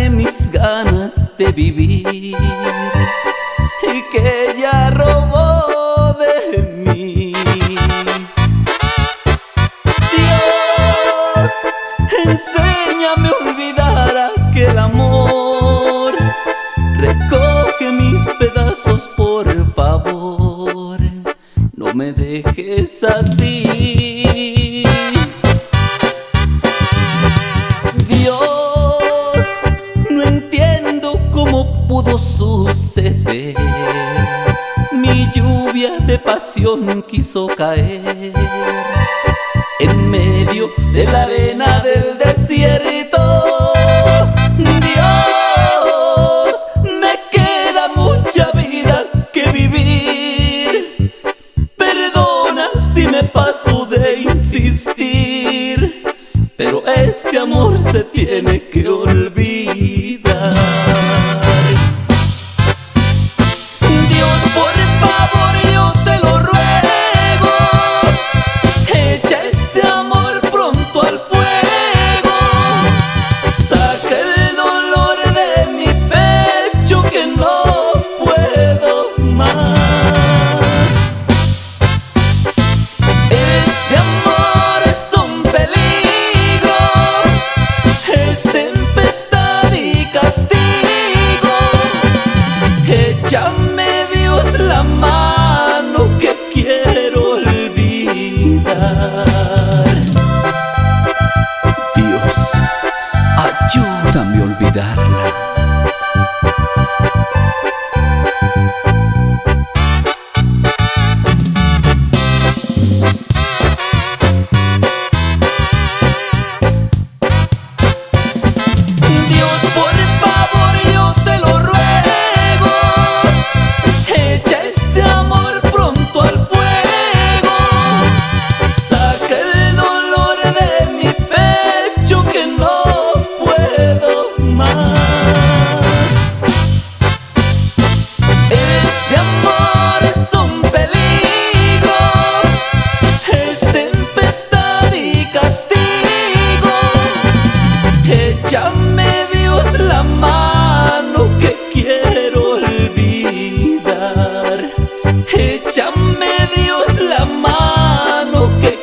de mis ganas de vivir y que ella robó de mí. Dios, enséñame a olvidar aquel amor. Recoge mis pedazos, por favor, no me dejes así. Dios, no entiendo cómo pudo suceder. Mi lluvia de pasión quiso caer en medio de la arena del desierto. Dios, me queda mucha vida que vivir. Perdona si me paso de insistir, pero este amor se tiene que olvidar. Dios, por favor, yo te lo ruego, echa este amor pronto al fuego. Saca el dolor de mi pecho que no puedo más. Este amor es un peligro, es tempestad y castigo. Échame, Dios, la mano que quiero olvidar. Dios, ayúdame a olvidarla. Dios, por favor, yo te lo ruego, echa este amor pronto al fuego. Saca el dolor de mi pecho que no puedo más. Este amor es un peligro, es tempestad y castigo. Échame, Dios, la mano que quiero olvidar. Échame, Dios, la mano que